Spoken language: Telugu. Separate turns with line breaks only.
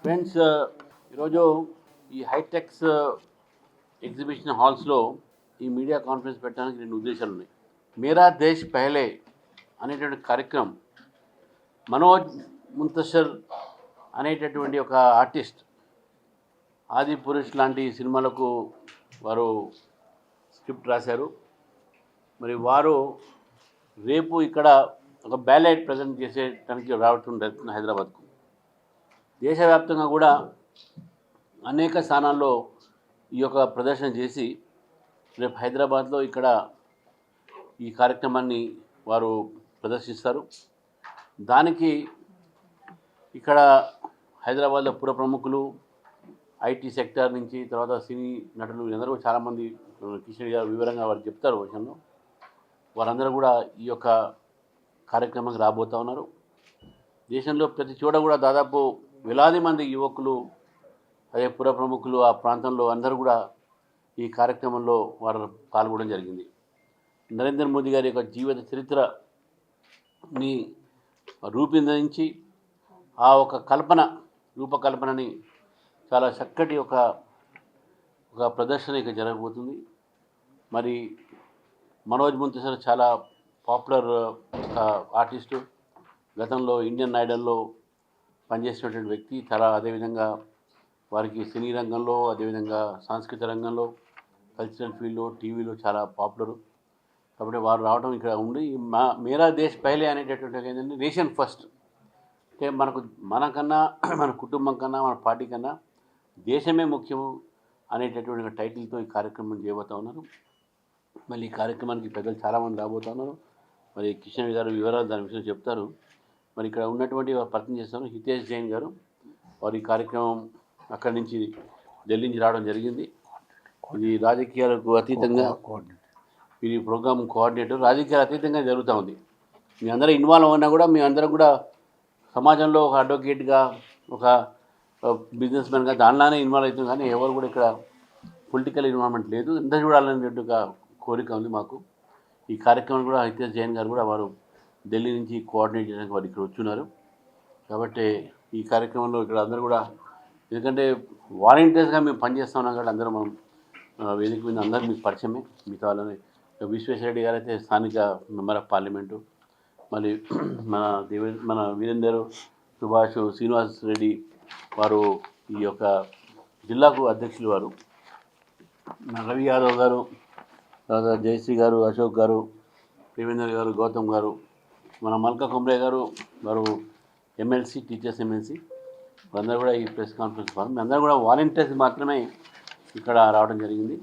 ఫ్రెండ్స్, ఈరోజు ఈ హైటెక్స్ ఎగ్జిబిషన్ హాల్స్లో ఈ మీడియా కాన్ఫరెన్స్ పెట్టడానికి 2 ఉద్దేశాలు ఉన్నాయి. మేరా దేశ్ పెహలే అనేటువంటి కార్యక్రమం మనోజ్ ముంతషర్ అనేటటువంటి ఒక ఆర్టిస్ట్ ఆది పురుష్ లాంటి సినిమాలకు వారు స్క్రిప్ట్ రాశారు. మరి వారు రేపు ఇక్కడ ఒక బ్యాలెట్ ప్రజెంట్ చేసేటానికి రావటం జరుగుతుంది హైదరాబాద్కు. దేశవ్యాప్తంగా కూడా అనేక స్థానాల్లో ఈ యొక్క ప్రదర్శన చేసి రేపు హైదరాబాద్లో ఇక్కడ ఈ కార్యక్రమాన్ని వారు ప్రదర్శిస్తారు. దానికి ఇక్కడ హైదరాబాద్లో పుర ప్రముఖులు, ఐటీ సెక్టార్ నుంచి, తర్వాత సినీ నటులు అందరూ చాలామంది కిషన్ గారు వివరంగా వారు చెప్తారు విషయంలో. వారందరూ కూడా ఈ యొక్క కార్యక్రమానికి రాబోతూ ఉన్నారు. దేశంలో ప్రతి చోట కూడా దాదాపు వేలాది మంది యువకులు, అదే పుర ప్రముఖులు ఆ ప్రాంతంలో అందరూ కూడా ఈ కార్యక్రమంలో వారు పాల్గొనడం జరిగింది. నరేంద్ర మోదీ గారి యొక్క జీవిత చరిత్రని రూపొందించి ఆ ఒక రూపకల్పనని చాలా చక్కటి ఒక ప్రదర్శన ఇక జరగబోతుంది. మరి మనోజ్ ముంతషర్ చాలా పాపులర్ ఆర్టిస్టు, గతంలో ఇండియన్ ఐడల్లో పనిచేసినటువంటి వ్యక్తి. చాలా అదేవిధంగా వారికి సినీ రంగంలో, అదేవిధంగా సాంస్కృతిక రంగంలో, కల్చరల్ ఫీల్డ్లో, టీవీలో చాలా పాపులరు. కాబట్టి వారు రావడం ఇక్కడ ఉండి మేరా దేశ్ పెహలే అనేటటువంటి ఏంటంటే నేషన్ ఫస్ట్, అంటే మనకన్నా, మన కుటుంబం కన్నా, మన పార్టీ కన్నా దేశమే ముఖ్యము అనేటటువంటి టైటిల్తో ఈ కార్యక్రమం చేయబోతూ ఉన్నారు. మళ్ళీ ఈ కార్యక్రమానికి పెద్దలు చాలామంది రాబోతూ ఉన్నారు. మరి కిషన్ గారు వివరాలు దాని విషయం చెప్తారు. మరి ఇక్కడ ఉన్నటువంటి పరిచయం చేస్తారు హితేష్ జైన్ గారు. వారు ఈ కార్యక్రమం అక్కడి నుంచి ఢిల్లీ నుంచి రావడం జరిగింది. ఇది రాజకీయాలకు అతీతంగా, ఇది ప్రోగ్రామ్ కోఆర్డినేటర్, రాజకీయాలు అతీతంగా జరుగుతూ ఉంది. మీ అందరూ ఇన్వాల్వ్ అయినా కూడా మీ అందరం కూడా సమాజంలో ఒక అడ్వకేట్గా, ఒక బిజినెస్ మ్యాన్గా దానిలానే ఇన్వాల్వ్ అవుతుంది. కానీ ఎవరు కూడా ఇక్కడ పొలిటికల్ ఇన్వాల్వ్మెంట్ లేదు. ఎంత చూడాలనేటువంటి కోరిక ఉంది మాకు. ఈ కార్యక్రమం కూడా హితేష్ జైన్ గారు కూడా వారు ఢిల్లీ నుంచి కోఆర్డినేట్ చేయడానికి వారు ఇక్కడ వచ్చున్నారు. కాబట్టి ఈ కార్యక్రమంలో ఇక్కడ అందరూ కూడా, ఎందుకంటే వాలంటీర్స్గా మేము పనిచేస్తూ ఉన్నాం కాబట్టి అందరూ మనం వేదిక మీద అందరూ మీకు పరిచయమే. మిగతా వాళ్ళని విశ్వేశ్వరరెడ్డి గారు అయితే స్థానిక మెంబర్ ఆఫ్ పార్లమెంటు, మళ్ళీ మన వీరేందర్, సుభాష్, శ్రీనివాస్ రెడ్డి వారు ఈ యొక్క జిల్లాకు అధ్యక్షులు, వారు రవి యాదవ్ గారు, తర్వాత జయశ్రీ గారు, అశోక్ గారు, ప్రేమేందర్ గారు, గౌతమ్ గారు, మన మల్కా కుమ్రే గారు, వారు ఎమ్మెల్సీ, టీచర్స్ ఎమ్మెల్సీ, అందరూ కూడా ఈ ప్రెస్ కాన్ఫరెన్స్ అందరూ కూడా వాలంటీర్స్ మాత్రమే ఇక్కడ రావడం జరిగింది.